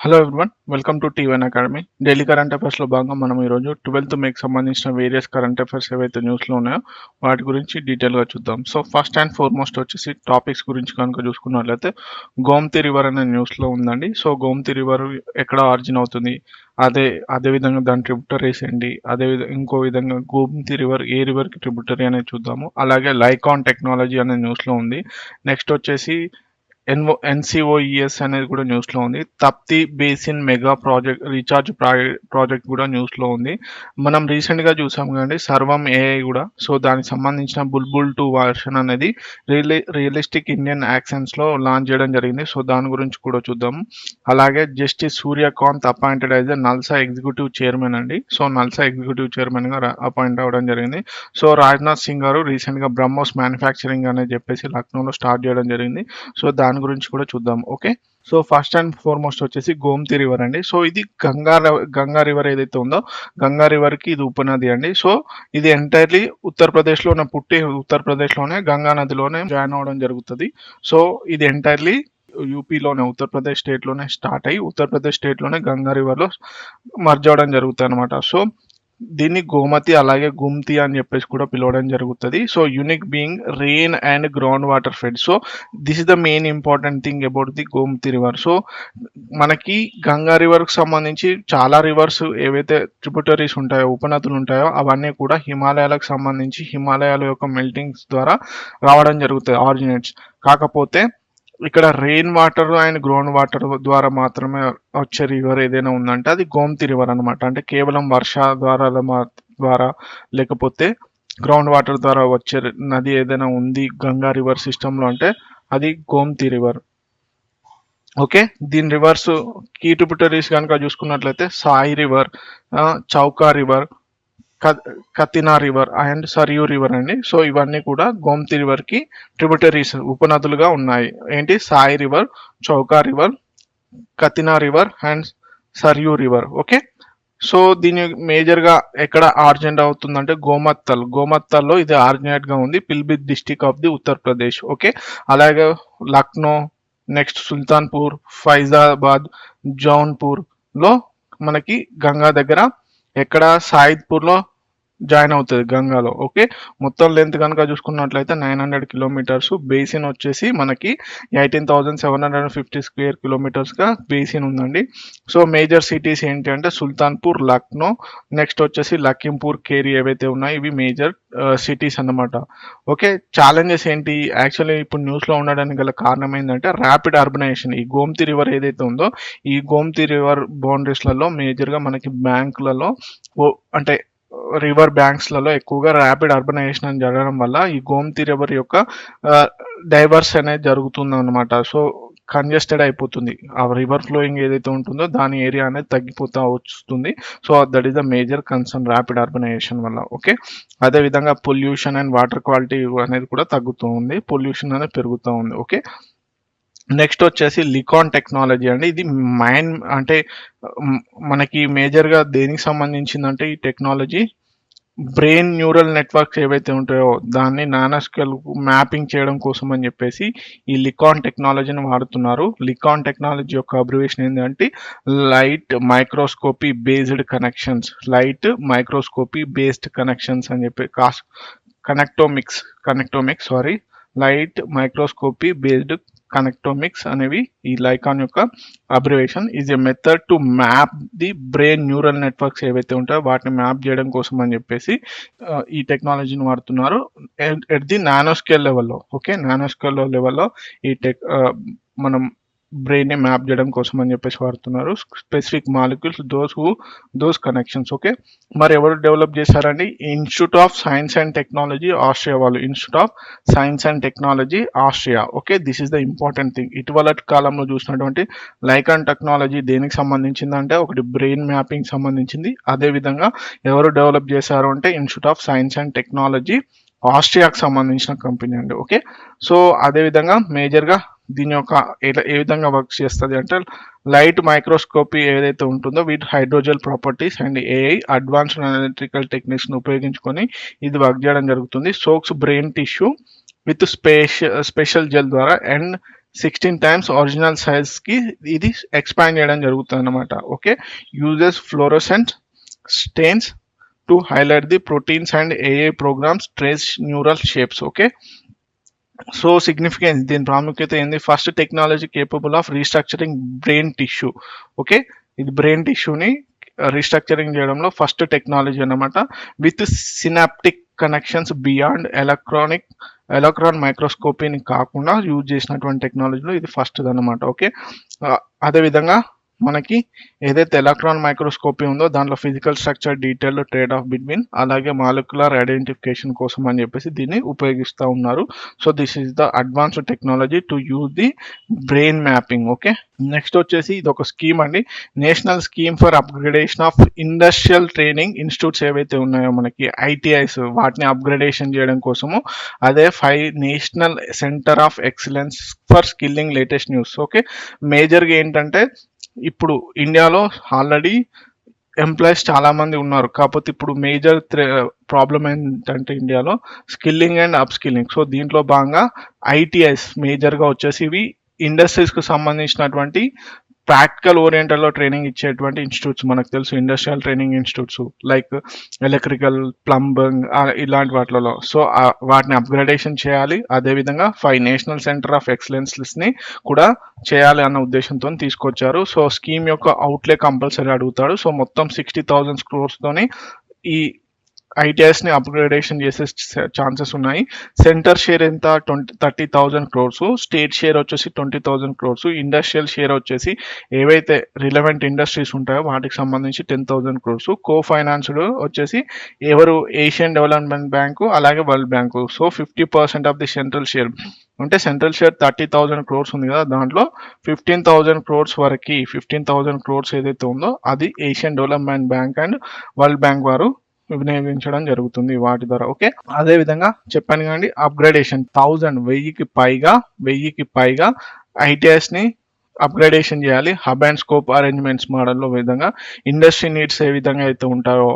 Hello everyone, welcome to టీ1 academy. Daily current అఫైర్స్లో భాగంగా మనం ఈరోజు 12th మేకి సంబంధించిన వేరియస్ కరెంట్ అఫైర్స్ ఏవైతే న్యూస్లో ఉన్నాయో వాటి గురించి డీటెయిల్గా చూద్దాం. సో ఫస్ట్ అండ్ ఫార్మోస్ట్ వచ్చేసి టాపిక్స్ గురించి కనుక చూసుకున్నట్లయితే గోమతి రివర్ అనే న్యూస్లో ఉందండి. సో గోమతి రివర్ ఎక్కడ ఆరిజిన్ అవుతుంది, అదేవిధంగా దాని ట్రిబ్యూటరీస్ ఏంటి, ఇంకో విధంగా గోమతి రివర్ ఏ రివర్కి ట్రిబ్యూటరీ అనేది చూద్దాము. అలాగే లైకాన్ టెక్నాలజీ అనే న్యూస్లో ఉంది. నెక్స్ట్ వచ్చేసి ఎన్సిఓఈఎస్ అనేది కూడా న్యూస్లో ఉంది. Tapti basin mega recharge project కూడా న్యూస్లో ఉంది. మనం రీసెంట్గా చూసాం కదండి సర్వం ఏఐ కూడా. సో దానికి సంబంధించిన బుల్బుల్ 2 వర్షన్ అనేది రియలిస్టిక్ ఇండియన్ యాక్సెంట్స్లో లాంచ్ చేయడం జరిగింది. సో దాని గురించి కూడా చూద్దాం. అలాగే justice Suryakant appointed as NALSA executive chairman అండి. సో నల్సా ఎగ్జిక్యూటివ్ చైర్మన్గా అపాయింట్ అవ్వడం జరిగింది. సో రాజ్నాథ్ సింగ్ గారు రీసెంట్గా బ్రహ్మోస్ మ్యానుఫ్యాక్చరింగ్ అనేది చెప్పేసి లక్నోలో స్టార్ట్ చేయడం జరిగింది. సో దాని గురించి కూడా చూద్దాం. Okay, so first and foremost వచ్చేసి గోమతి రివర్ అండి. సో ఇది గంగా రివర్ ఏదైతే ఉందో గంగా రివర్ కి ఇది ఉపనది అండి. సో ఇది ఎంటైర్లీ ఉత్తరప్రదేశ్లోనే పుట్టి ఉత్తరప్రదేశ్లోనే గంగా నదిలోనే జాయిన్ అవ్వడం జరుగుతుంది. సో ఇది ఎంటైర్లీ యూపీలోనే ఉత్తరప్రదేశ్ స్టేట్లోనే స్టార్ట్ అయ్యి ఉత్తరప్రదేశ్ స్టేట్లోనే గంగా రివర్లో మర్జ్ అవ్వడం జరుగుతుంది అనమాట. సో దీన్ని గోమతి అలాగే గుమ్తి అని చెప్పేసి కూడా పిలవడం జరుగుతుంది. So unique being rain and ground water fed. So this is the main important thing about the Gomti river. So మనకి గంగా రివర్కి సంబంధించి చాలా రివర్స్ ఏవైతే ట్రిబ్యూటరీస్ ఉంటాయో ఉపనదులు ఉంటాయో అవన్నీ కూడా హిమాలయాలకు సంబంధించి హిమాలయాల యొక్క మెల్టింగ్స్ ద్వారా రావడం జరుగుతాయి ఆరిజినేట్స్. కాకపోతే ఇక్కడ rain water and ground water ద్వారా మాత్రమే వచ్చే రివర్ ఏదైనా ఉందంటే అది గోమతి రివర్ అనమాట. అంటే కేవలం ద్వారా లేకపోతే గ్రౌండ్ వాటర్ ద్వారా వచ్చే నది ఏదైనా ఉంది గంగా రివర్ సిస్టంలో అంటే అది గోమతి రివర్. ఓకే, దీని రివర్స్ కీ ట్రిబ్యూటరీస్ కనుక చూసుకున్నట్లయితే Sai river, Chauka river, Kathina river and Sarayu river అండి. సో ఇవన్నీ కూడా గోమతి రివర్ కి ట్రిబ్యూటరీస్ ఉపనదులుగా ఉన్నాయి. ఏంటి Sai river, Chauka river, Kathina river and Sarayu river. Okay, so దీని మేజర్ గా ఎక్కడ ఆర్జినేట్ అవుతుందంటే గోమత్తల్లో ఇది ఆర్జినేట్ గా ఉంది, Pilibhit district of the Uttar Pradesh. Okay, అలాగే లక్నో, నెక్స్ట్ సుల్తాన్పూర్, ఫైజాబాద్, జౌన్పూర్ లో మనకి గంగా దగ్గర ఎక్కడ సాయిద్పూర్లో జాయిన్ అవుతుంది గంగాలో. ఓకే, మొత్తం లెంత్ కనుక చూసుకున్నట్లయితే 900 కిలోమీటర్స్. బేసిన్ వచ్చేసి మనకి 18,750 స్క్వేర్ కిలోమీటర్స్గా బేసిన్ ఉందండి. సో మేజర్ సిటీస్ ఏంటి అంటే సుల్తాన్పూర్, లక్నో, నెక్స్ట్ వచ్చేసి లఖింపూర్ ఖేరి ఏవైతే ఉన్నాయో ఇవి మేజర్ సిటీస్ అన్నమాట. ఓకే, ఛాలెంజెస్ ఏంటి యాక్చువల్లీ ఇప్పుడు న్యూస్లో ఉండడానికి గల కారణం ఏంటంటే ర్యాపిడ్ అర్బనైజేషన్. ఈ గోమతి రివర్ ఏదైతే ఉందో ఈ గోమతి రివర్ బౌండరీస్లలో మేజర్గా మనకి బ్యాంకులలో అంటే రివర్ బ్యాంక్స్లలో ఎక్కువగా ర్యాపిడ్ అర్బనైజేషన్ జరగడం వల్ల ఈ గోమతి రివర్ యొక్క డైవర్స్ అనేది జరుగుతుంది అనమాట. సో కంజెస్టెడ్ అయిపోతుంది. ఆ రివర్ ఫ్లోయింగ్ ఏదైతే ఉంటుందో దాని ఏరియా అనేది తగ్గిపోతూ వస్తుంది. So that is the major concern rapid urbanisation వల్ల. ఓకే, అదేవిధంగా పొల్యూషన్ అండ్ వాటర్ క్వాలిటీ అనేది కూడా తగ్గుతూ ఉంది, పొల్యూషన్ అనేది పెరుగుతూ ఉంది. ఓకే, నెక్స్ట్ వచ్చేసి లికాన్ టెక్నాలజీ అండి. ఇది మైండ్ అంటే మనకి మేజర్గా దేనికి సంబంధించిందంటే ఈ టెక్నాలజీ బ్రెయిన్ న్యూరల్ నెట్వర్క్స్ ఏవైతే ఉంటాయో దాన్ని నానోస్కేల్ మ్యాపింగ్ చేయడం కోసం అని చెప్పేసి ఈ లికాన్ టెక్నాలజీని వాడుతున్నారు. లికాన్ టెక్నాలజీ యొక్క అబ్రివేషన్ ఏంటంటే లైట్ మైక్రోస్కోపీ బేస్డ్ కనెక్షన్స్ అని చెప్పి కనెక్టోమిక్స్ లైట్ మైక్రోస్కోపీ బేస్డ్ కనెక్టోమిక్స్ అనేవి ఈ లైకాన్ యొక్క abbreviation. Is a method to map the brain neural networks ఏవైతే ఉంటాయో వాటిని మ్యాప్ చేయడం కోసం అని చెప్పేసి ఈ టెక్నాలజీని వాడుతున్నారు ఎట్ ది నానోస్కేల్ లెవెల్లో. ఓకే, నానోస్కేల్ లెవెల్లో ఈ మనం బ్రెయిన్ ని మ్యాప్ చేయడం కోసం అని చెప్పేసి వాడుతున్నారు. Specific molecules those connections. Okay, మరి ఎవరు డెవలప్ చేశారండి? Institute of science and technology Austria వాళ్ళు. Institute of science and technology Austria. Okay, this is the important thing. ఇటీవల కాలంలో చూసినటువంటి లైకాన్ టెక్నాలజీ దేనికి సంబంధించిందంటే ఒకటి బ్రెయిన్ మ్యాపింగ్ సంబంధించింది. అదేవిధంగా ఎవరు డెవలప్ చేశారు అంటే institute of science and technology ఆస్ట్రియాకి సంబంధించిన కంపెనీ అండి. ఓకే, సో అదేవిధంగా మేజర్గా దీని యొక్క ఏ విధంగా వర్క్ చేస్తుంది అంటే లైట్ మైక్రోస్కోపీ ఏదైతే ఉంటుందో వీటి hydrogel properties and AI advanced analytical టెక్నిక్స్ని ఉపయోగించుకొని ఇది వర్క్ చేయడం జరుగుతుంది. Soaks brain tissue with special gel ద్వారా అండ్ 16 టైమ్స్ ఒరిజినల్ సైజ్కి ఇది ఎక్స్పాండ్ చేయడం జరుగుతుంది అనమాట. Okay, uses fluorescent stains to highlight the proteins and AI programs trace neural shapes. Okay, so significance దీని ప్రాముఖ్యత ఏంది? First technology capable of restructuring brain tissue. Okay, ఇది బ్రెయిన్ టిష్యూని రీస్ట్రక్చరింగ్ చేయడంలో ఫస్ట్ టెక్నాలజీ అన్నమాట. With synaptic connections beyond electron మైక్రోస్కోపీని కాకుండా use చేసినటువంటి టెక్నాలజీలో ఇది ఫస్ట్ అనమాట. ఓకే, అదేవిధంగా మనకి ఏదైతే ఎలక్ట్రాన్ మైక్రోస్కోపీ ఉందో దాంట్లో physical structure detail trade of between అలాగే మాలిక్యులర్ ఐడెంటిఫికేషన్ కోసం అని చెప్పేసి దీన్ని ఉపయోగిస్తూ ఉన్నారు. So this is the advanced technology to use the brain mapping. Okay, next వచ్చేసి ఇది ఒక స్కీమ్ అండి, national scheme for upgradation of industrial training institutes ఏవైతే ఉన్నాయో మనకి ఐటీఐస్, వాటిని అప్గ్రేడేషన్ చేయడం కోసము అదే 5 national centre of excellence for skilling latest news. Okay, మేజర్గా ఏంటంటే ఇప్పుడు ఇండియాలో ఆల్రెడీ ఎంప్లాయీస్ చాలా మంది ఉన్నారు, కాకపోతే ఇప్పుడు మేజర్ ప్రాబ్లం ఏంటంటే ఇండియాలో skilling and up skilling. So దీంట్లో భాగంగా ఐటీఐస్ మేజర్గా వచ్చేసి ఇవి ఇండస్ట్రీస్కి సంబంధించినటువంటి ప్రాక్టికల్ ఓరియంటెడ్లో ట్రైనింగ్ ఇచ్చేటువంటి ఇన్స్టిట్యూట్స్. మనకు తెలుసు industrial training institutes like electrical, plumbing ఇలాంటి వాటిలలో. సో వాటిని అప్గ్రేడేషన్ చేయాలి. అదేవిధంగా 5 నేషనల్ సెంటర్ ఆఫ్ ఎక్సలెన్స్ని కూడా చేయాలి అన్న ఉద్దేశంతో తీసుకొచ్చారు. సో స్కీమ్ యొక్క అవుట్లే కంపల్సరీ అడుగుతాడు. సో మొత్తం 60,000 crores ఈ ఐటీఐస్ని అప్గ్రేడేషన్ చేసే ఛాన్సెస్ ఉన్నాయి. సెంటర్ షేర్ ఎంత? 30,000 crores, స్టేట్ షేర్ వచ్చేసి 20,000 crores, ఇండస్ట్రియల్ షేర్ వచ్చేసి ఏవైతే రిలవెంట్ ఇండస్ట్రీస్ ఉంటాయో వాటికి సంబంధించి 10,000 crores. కో ఫైనాన్స్డ్ వచ్చేసి ఎవరు? ఏషియన్ డెవలప్మెంట్ బ్యాంకు అలాగే world bank. So 50% of the central share అంటే సెంట్రల్ షేర్ 30,000 crores ఉంది కదా, దాంట్లో 15,000 crores వరకు 15,000 crores ఏదైతే ఉందో అది Asian development bank and world bank వారు వినియోగించడం జరుగుతుంది వాటి ద్వారా. ఓకే, అదే విధంగా చెప్పాను కానీ అప్గ్రేడేషన్ 1000కి పైగా ఐటీఎస్ ని అప్గ్రేడేషన్ చేయాలి. హబ్ అండ్ స్కోప్ అరేంజ్మెంట్స్ మోడల్లో విధంగా ఇండస్ట్రీ నీడ్స్ ఏ విధంగా అయితే ఉంటాయో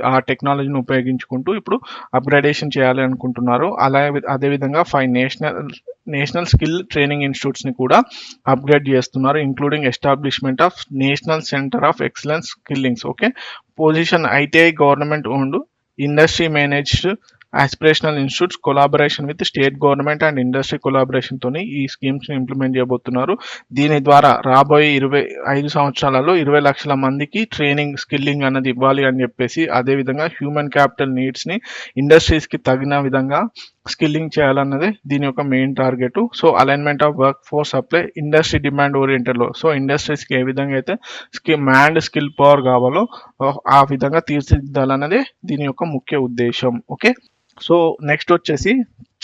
ఆ టెక్నాలజీని ఉపయోగించుకుంటూ ఇప్పుడు అప్గ్రేడేషన్ చేయాలి అనుకుంటున్నారు. అలాగే అదేవిధంగా 5 నేషనల్ స్కిల్ ట్రైనింగ్ ఇన్స్టిట్యూట్స్ని కూడా అప్గ్రేడ్ చేస్తున్నారు, including establishment of national centre of excellence skillings. Okay, position ITI government owned industry managed aspirational institutes collaboration with state government and industry కొలాబరేషన్తో ఈ స్కీమ్స్ని ఇంప్లిమెంట్ చేయబోతున్నారు. దీని ద్వారా రాబోయే 25 సంవత్సరాలలో 20 లక్షల మందికి ట్రైనింగ్ స్కిల్లింగ్ అన్నది ఇవ్వాలి అని చెప్పేసి, అదేవిధంగా హ్యూమన్ క్యాపిటల్ నీడ్స్ని ఇండస్ట్రీస్కి తగిన విధంగా స్కిల్లింగ్ చేయాలన్నది దీని యొక్క main target. So alignment of work force supply industry demand ఓరియంటెడ్లో, సో ఇండస్ట్రీస్కి ఏ విధంగా అయితే స్కిల్ పవర్ కావాలో ఆ విధంగా తీర్చిదిద్దాలన్నదే దీని యొక్క ముఖ్య ఉద్దేశం. ఓకే, సో నెక్స్ట్ వచ్చేసి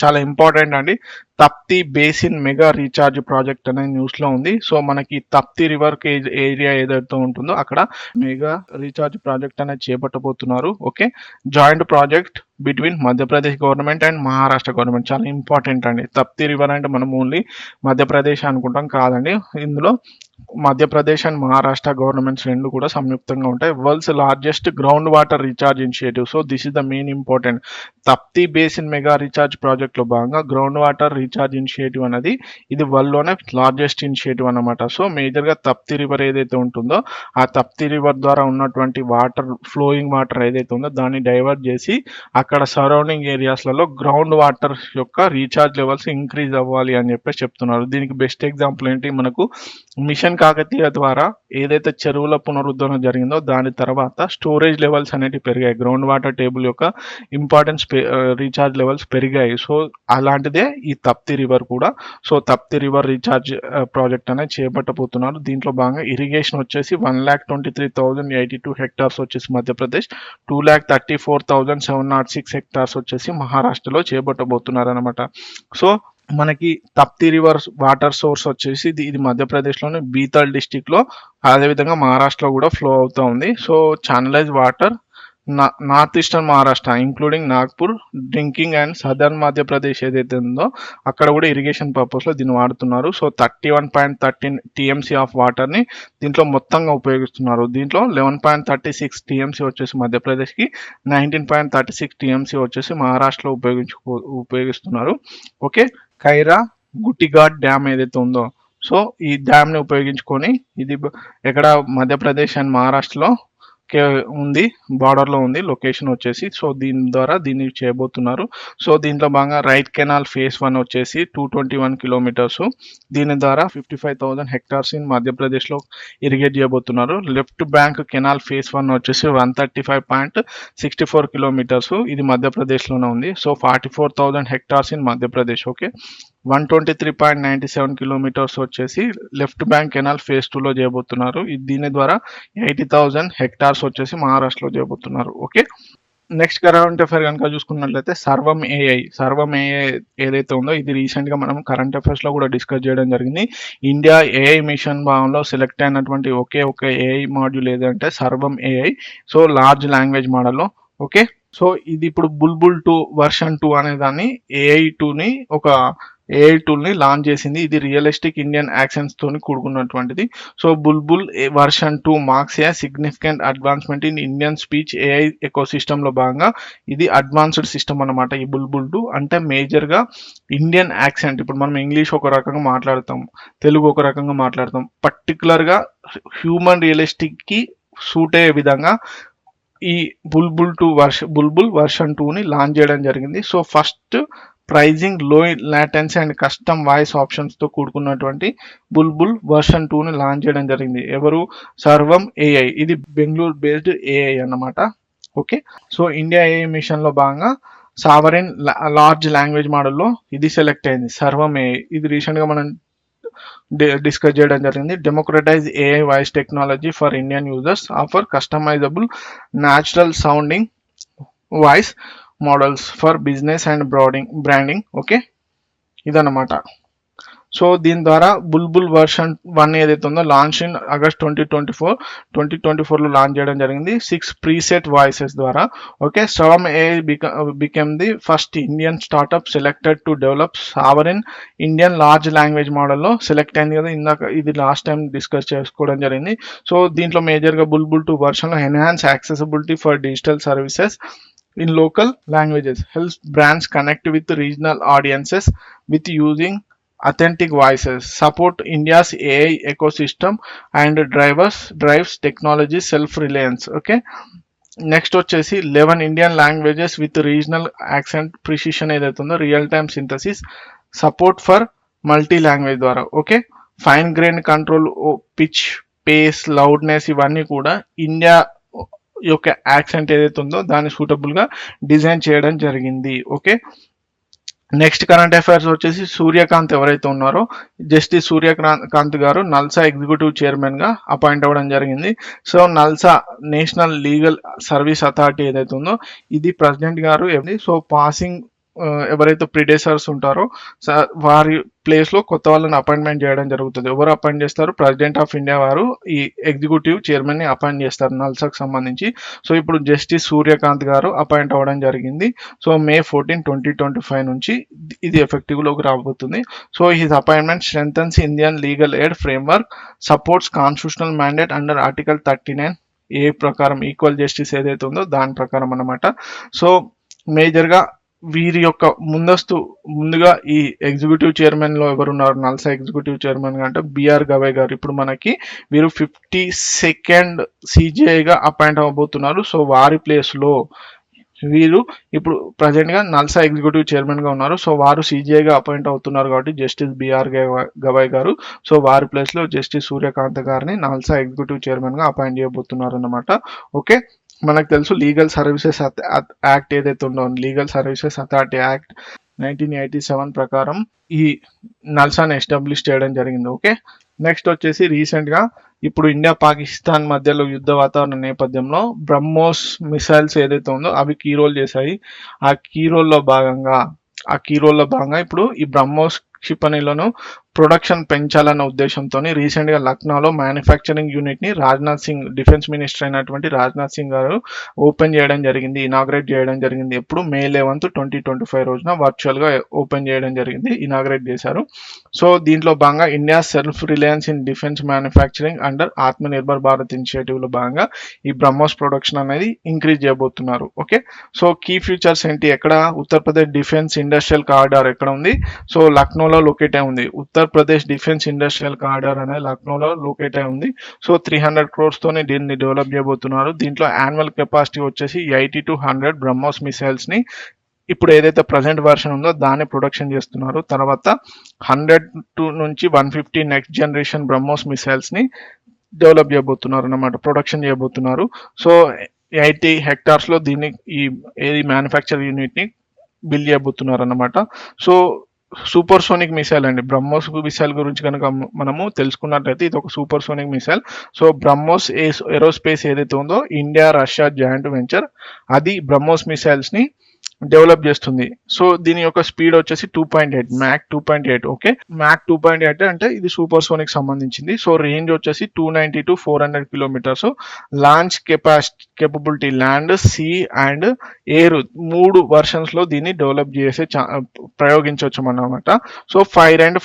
చాలా ఇంపార్టెంట్ అండి, Tapti basin mega recharge project అనే న్యూస్లో ఉంది. సో మనకి తప్తి రివర్ ఏరియా ఏదైతే ఉంటుందో అక్కడ మెగా రీఛార్జ్ ప్రాజెక్ట్ అనేది చేపట్టబోతున్నారు. Okay, joint project between Madhya Pradesh government and Maharashtra government. చాలా ఇంపార్టెంట్ అండి. తప్తి రివర్ అంటే మనం ఓన్లీ మధ్యప్రదేశ్ అనుకుంటాం, కాదండి. ఇందులో మధ్యప్రదేశ్ అండ్ మహారాష్ట్ర గవర్నమెంట్స్ రెండు కూడా సంయుక్తంగా ఉంటాయి. World's largest ground water recharge initiative. So this is the main important. Tapti basin mega recharge ప్రాజెక్ట్లో భాగంగా గ్రౌండ్ వాటర్ రీఛార్జ్ ఇనిషియేటివ్ అనేది ఇది వరల్డ్లోనే లార్జెస్ట్ ఇనిషియేటివ్ అనమాట. సో మేజర్గా తప్తి రివర్ ఏదైతే ఉంటుందో ఆ తప్తి రివర్ ద్వారా ఉన్నటువంటి ఫ్లోయింగ్ వాటర్ ఏదైతే ఉందో దాన్ని డైవర్ట్ చేసి అక్కడ సరౌండింగ్ ఏరియాస్లలో గ్రౌండ్ వాటర్ యొక్క రీఛార్జ్ లెవెల్స్ ఇంక్రీజ్ అవ్వాలి అని చెప్పేసి చెప్తున్నారు. దీనికి బెస్ట్ ఎగ్జాంపుల్ ఏంటి? మనకు మిషన్ కాకతీయ ద్వారా ఏదైతే చెరువుల పునరుద్ధరణ జరిగిందో దాని తర్వాత స్టోరేజ్ లెవెల్స్ అనేవి పెరిగాయి, గ్రౌండ్ వాటర్ టేబుల్ యొక్క ఇంపార్టెన్స్ రీఛార్జ్ లెవెల్స్ పెరిగాయి. సో అలాంటిదే ఈ తప్తి రివర్ కూడా. So Tapti river recharge project అనేది చేపట్టబోతున్నారు. దీంట్లో భాగంగా ఇరిగేషన్ వచ్చేసి 1,23,082 హెక్టార్స్ వచ్చేసి మధ్యప్రదేశ్, 2,34,706 హెక్టార్స్ వచ్చేసి మహారాష్ట్రలో చేపట్టబోతున్నారు అనమాట. సో మనకి తప్తి రివర్ వాటర్ సోర్స్ వచ్చేసి ఇది మధ్యప్రదేశ్లోని బీతల్ డిస్టిక్లో, అదేవిధంగా మహారాష్ట్రలో కూడా ఫ్లో అవుతూ ఉంది. So channelise water north eastern Maharashtra including Nagpur drinking and southern Madhya Pradesh ఏదైతే ఉందో అక్కడ కూడా ఇరిగేషన్ పర్పస్లో దీన్ని వాడుతున్నారు. సో 31.13 టీఎంసీ ఆఫ్ వాటర్ని దీంట్లో మొత్తంగా ఉపయోగిస్తున్నారు. దీంట్లో 11.36 టీఎంసీ వచ్చేసి మధ్యప్రదేశ్కి, 19.36 టీఎంసీ వచ్చేసి మహారాష్ట్రలో ఉపయోగిస్తున్నారు. ఓకే, కైరా గుట్టిఘాట్ డ్యామ్ ఏదైతే ఉందో, సో ఈ డ్యామ్ని ఉపయోగించుకొని ఇది ఎక్కడ మధ్యప్రదేశ్ అండ్ మహారాష్ట్రలో ఉంది, బార్డర్లో ఉంది లొకేషన్ వచ్చేసి. సో దీని ద్వారా దీన్ని చేయబోతున్నారు. సో దీంట్లో భాగంగా రైట్ కెనాల్ ఫేజ్ 1 వచ్చేసి 221 కిలోమీటర్స్, దీని ద్వారా 55,000 హెక్టార్స్ ఇన్ మధ్యప్రదేశ్లో ఇరిగేట్ చేయబోతున్నారు. లెఫ్ట్ బ్యాంక్ కెనాల్ ఫేజ్ 1 వచ్చేసి 135.64 కిలోమీటర్స్, ఇది మధ్యప్రదేశ్లోనే ఉంది. So 44,000 hectares in Madhya Pradesh. Okay, 123.97 kilometres వచ్చేసి లెఫ్ట్ బ్యాంక్ కెనాల్ ఫేజ్ 2లో చేయబోతున్నారు. దీని ద్వారా 80,000 హెక్టార్స్ వచ్చేసి మహారాష్ట్రలో చేయబోతున్నారు. ఓకే, నెక్స్ట్ కరెంట్ అఫైర్ కనుక చూసుకున్నట్లయితే సర్వం ఏఐ ఏదైతే ఉందో ఇది రీసెంట్గా మనం కరెంట్ అఫైర్స్లో కూడా డిస్కస్ చేయడం జరిగింది. ఇండియా ఏఐ మిషన్ భాగంలో సెలెక్ట్ అయినటువంటి ఒకే ఒక ఏఐ మాడ్యూల్ ఏదంటే సర్వం ఏఐ. సో లార్జ్ లాంగ్వేజ్ మోడల్లో. ఓకే, సో ఇది ఇప్పుడు బుల్బుల్ 2 వర్షన్ 2 అనే దాన్ని ఏఐ టూల్ని లాంచ్ చేసింది. ఇది రియలిస్టిక్ ఇండియన్ యాక్సెంట్స్ తోని కూడుకున్నటువంటిది. So Bulbul version 2 marks a significant advancement in Indian speech AI ecosystem లో భాగంగా ఇది అడ్వాన్స్డ్ సిస్టమ్ అన్నమాట. ఈ బుల్బుల్ 2 అంటే మేజర్ గా ఇండియన్ యాక్సెంట్, ఇప్పుడు మనం ఇంగ్లీష్ ఒక రకంగా మాట్లాడతాం, తెలుగు ఒక రకంగా మాట్లాడతాం, పర్టికులర్ గా హ్యూమన్ రియలిస్టిక్ కి సూట్ అయ్యే విధంగా ఈ బుల్బుల్ వర్షన్ 2ని లాంచ్ చేయడం జరిగింది. So first pricing low latency and custom voice options తో కూడుకున్నటువంటి బుల్బుల్ వర్షన్ 2ని లాంచ్ చేయడం జరిగింది. ఎవరు? సర్వం ఏఐ. ఇది బెంగళూరు బేస్డ్ ఏఐ అన్నమాట. Okay, so India AI mission లో భాగంగా సావరెన్ లార్జ్ లాంగ్వేజ్ మోడల్లో ఇది సెలెక్ట్ అయింది, సర్వం ఏఐ. ఇది రీసెంట్ గా మనం డిస్కస్ చేయడం జరిగింది. Democratise AI voice technology for Indian users, offer customisable natural sounding voice models for business and branding. Okay, ఇదన్నమాట. సో దీని ద్వారా బుల్బుల్ వర్షన్ 1 ఏదైతే ఉందో లాంచ్ ఇన్ ఆగస్ట్ 2024లో లాంచ్ చేయడం జరిగింది 6 ప్రీసెట్ వాయిసెస్ ద్వారా. ఓకే, స్టర్మ్ AI became the first Indian startup selected to develop sovereign Indian large language మోడల్లో సెలెక్ట్ అయింది కదా, ఇందాక ఇది లాస్ట్ టైం డిస్కస్ చేసుకోవడం జరిగింది. సో దీంట్లో మేజర్గా బుల్బుల్ 2 వర్షన్లో enhance accessibility for digital services in local languages, helps brands connect with regional audiences with using authentic voices, support India's AI ecosystem and drives technology self-reliance. Okay, next వచ్చేసి 11 Indian languages with regional accent precision ఏదైతే ఉందో real time synthesis support for multi language ద్వారా. Okay, fine grain control, pitch, pace, loudness ఇవన్నీ కూడా India యొక్క accent ఏదైతే ఉందో దాన్ని సూటబుల్ గా డిజైన్ చేయడం జరిగింది. ఓకే, నెక్స్ట్ కరెంట్ అఫైర్స్ వచ్చేసి సూర్యకాంత్ ఎవరైతే ఉన్నారో జస్టిస్ సూర్యకాంత్ గారు నల్సా ఎగ్జిక్యూటివ్ చైర్మన్ గా అపాయింట్ అవ్వడం జరిగింది. So NALSA national legal service authority ఏదైతే ఉందో ఇది ప్రెసిడెంట్ గారు. సో పాసింగ్ ఎవరైతే ప్రిడేసర్స్ ఉంటారో వారి ప్లేస్ లో కొత్త వాళ్ళని అపాయింట్మెంట్ చేయడం జరుగుతుంది. ఎవరు అపాయింట్ చేస్తారు? ప్రెసిడెంట్ ఆఫ్ ఇండియా వారు ఈ ఎగ్జిక్యూటివ్ చైర్మన్ ని అపాయింట్ చేస్తారు నల్సాకు సంబంధించి. సో ఇప్పుడు జస్టిస్ సూర్యకాంత్ గారు అపాయింట్ అవ్వడం జరిగింది. సో May 14, 2025 నుంచి ఇది ఎఫెక్టివ్ లోకి రాబోతుంది. So his appointment strengthens Indian legal aid framework, supports constitutional mandate under article 39 A ప్రకారం, ఈక్వల్ జస్టిస్ ఏదైతే ఉందో దాని ప్రకారం అన్నమాట. సో మేజర్ గా వీరి యొక్క ముందుగా ఈ ఎగ్జిక్యూటివ్ చైర్మన్ లో ఎవరున్నారు నల్సా ఎగ్జిక్యూటివ్ చైర్మన్ గా అంటే బిఆర్ గవై గారు. ఇప్పుడు మనకి వీరు 52nd CJI గా అపాయింట్ అవ్వబోతున్నారు. సో వారి ప్లేస్ లో వీరు ఇప్పుడు ప్రజెంట్ గా నల్సా ఎగ్జిక్యూటివ్ చైర్మన్ గా ఉన్నారు. సో వారు CJI గా అపాయింట్ అవుతున్నారు కాబట్టి జస్టిస్ బిఆర్ గవై గారు. సో వారి ప్లేస్ లో జస్టిస్ సూర్యకాంత్ గారిని నల్సా ఎగ్జిక్యూటివ్ చైర్మన్ గా అపాయింట్ చేయబోతున్నారు అన్నమాట. ఓకే, మనకు తెలుసు లీగల్ సర్వీసెస్ యాక్ట్ ఏదైతే ఉందో లీగల్ సర్వీసెస్ అథారిటీ యాక్ట్ 1987 ప్రకారం ఈ నల్సాని ఎస్టాబ్లిష్ చేయడం జరిగింది. ఓకే, నెక్స్ట్ వచ్చేసి రీసెంట్ గా ఇప్పుడు ఇండియా పాకిస్తాన్ మధ్యలో యుద్ధ వాతావరణ నేపథ్యంలో బ్రహ్మోస్ మిసైల్స్ ఏదైతే ఉందో అవి కీ రోల్ చేశాయి. ఆ కీ రోల్లో భాగంగా ఇప్పుడు ఈ బ్రహ్మోస్ క్షిపణిలను ప్రొడక్షన్ పెంచాలన్న ఉద్దేశంతోని రీసెంట్గా లక్నోలో మ్యానుఫ్యాక్చరింగ్ యూనిట్ని రాజ్నాథ్ సింగ్, డిఫెన్స్ మినిస్టర్ అయినటువంటి రాజ్నాథ్ సింగ్ గారు ఓపెన్ చేయడం జరిగింది, ఇనాగ్రేట్ చేయడం జరిగింది. ఎప్పుడు మే 11, 2025 రోజున వర్చువల్గా ఓపెన్ చేయడం జరిగింది, ఇనాగ్రేట్ చేశారు. సో దీంట్లో భాగంగా India self Reliance in defence manufacturing under ఆత్మ నిర్భర్ భారత్ ఇనిషియేటివ్లో భాగంగా ఈ బ్రహ్మోస్ ప్రొడక్షన్ అనేది ఇంక్రీజ్ చేయబోతున్నారు. ఓకే, సో కీ ఫీచర్స్ ఏంటి, ఎక్కడ ఉత్తరప్రదేశ్ డిఫెన్స్ ఇండస్ట్రియల్ కారిడార్ ఎక్కడ ఉంది, సో లక్నోలో లొకేట్ అయి ఉంది. ఉత్తరప్రదేశ్ డిఫెన్స్ ఇండస్ట్రియల్ కారిడార్ అనేది లక్నోలో లొకేట్ అయి ఉంది. సో 300 crores తోని దీన్ని డెవలప్ చేయబోతున్నారు. దీంట్లో యాన్యువల్ కెపాసిటీ వచ్చేసి 80 to 100 బ్రహ్మోస్ మిసైల్స్ ని ఇప్పుడు ఏదైతే ప్రజెంట్ వర్షన్ ఉందో దాన్ని ప్రొడక్షన్ చేస్తున్నారు. తర్వాత 100 నుంచి 150 నెక్స్ట్ జనరేషన్ బ్రహ్మోస్ మిసైల్స్ ని డెవలప్ చేయబోతున్నారు అన్నమాట, ప్రొడక్షన్ చేయబోతున్నారు. సో 80 hectares లో దీన్ని ఈ మ్యానుఫ్యాక్చర్ యూనిట్ ని బిల్డ్ చేయబోతున్నారు అన్నమాట. సో సూపర్ సోనిక్ మిసైల్ అండి, బ్రహ్మోస్ మిసైల్ గురించి కనుక మనము తెలుసుకున్నట్లయితే ఇది ఒక super sonic missile. So BrahMos aerospace ఏదైతే ఉందో ఇండియా రష్యా జాయింట్ వెంచర్, అది బ్రహ్మోస్ మిసైల్స్ ని డెవలప్ చేస్తుంది. సో దీని యొక్క స్పీడ్ వచ్చేసి 2.8 మ్యాక్ 2.8. ఓకే, మ్యాక్ 2.8 అంటే ఇది సూపర్ సోనిక్ సంబంధించింది. సో రేంజ్ వచ్చేసి 290 to 400 kilometers. Launch capability land, sea and air 3 versions లో దీన్ని డెవలప్ చేసే ప్రయోగించవచ్చు అన్నమాట. So fire and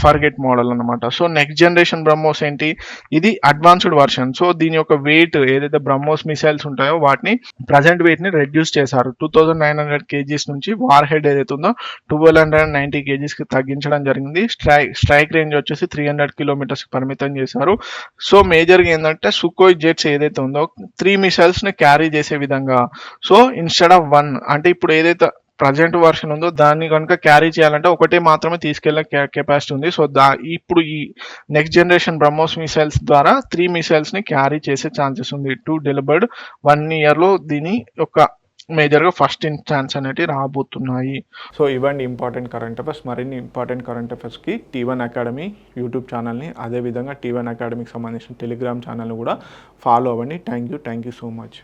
forget model అన్నమాట. సో నెక్స్ట్ జనరేషన్ బ్రహ్మోస్ ఏంటి, ఇది అడ్వాన్స్డ్ వర్షన్. సో దీని యొక్క వెయిట్ ఏదైతే బ్రహ్మోస్ మిసైల్స్ ఉంటాయో వాటిని ప్రజెంట్ వెయిట్ ని రెడ్యూస్ చేశారు. 2900 kgs నుంచి వార్ హెడ్ ఏదైతే ఉందో 1290 kgs కి తగ్గించడం జరిగింది. స్ట్రైక్ రేంజ్ వచ్చేసి 300 kilometers కి పరిమితం చేశారు. సో మేజర్ గా ఏంటంటే సుకోయ్ జెట్స్ ఏదైతే ఉందో 3 మిసైల్స్ ని క్యారీ చేసే విధంగా, సో ఇన్స్టెడ్ ఆఫ్ 1 అంటే ఇప్పుడు ఏదైతే ప్రజెంట్ వర్షన్ ఉందో దాన్ని కనుక క్యారీ చేయాలంటే ఒకటే మాత్రమే తీసుకెళ్లే కెపాసిటీ ఉంది. సో ఇప్పుడు ఈ నెక్స్ట్ జనరేషన్ బ్రహ్మోస్ మిసైల్స్ ద్వారా 3 మిసైల్స్ ని క్యారీ చేసే ఛాన్సెస్ ఉంది. టు డెలివర్డ్ 1 year లో దీని యొక్క మేజర్గా ఫస్ట్ ఇన్స్టాన్స్ అనేవి రాబోతున్నాయి. సో ఇవ్వండి ఇంపార్టెంట్ కరెంట్ అఫైర్స్. మరిన్ని ఇంపార్టెంట్ కరెంట్ అఫైర్స్కి T1 అకాడమీ యూట్యూబ్ ఛానల్ని, అదేవిధంగా T1 అకాడమీకి సంబంధించిన టెలిగ్రామ్ ఛానల్ని కూడా ఫాలో అవ్వండి. Thank you so much.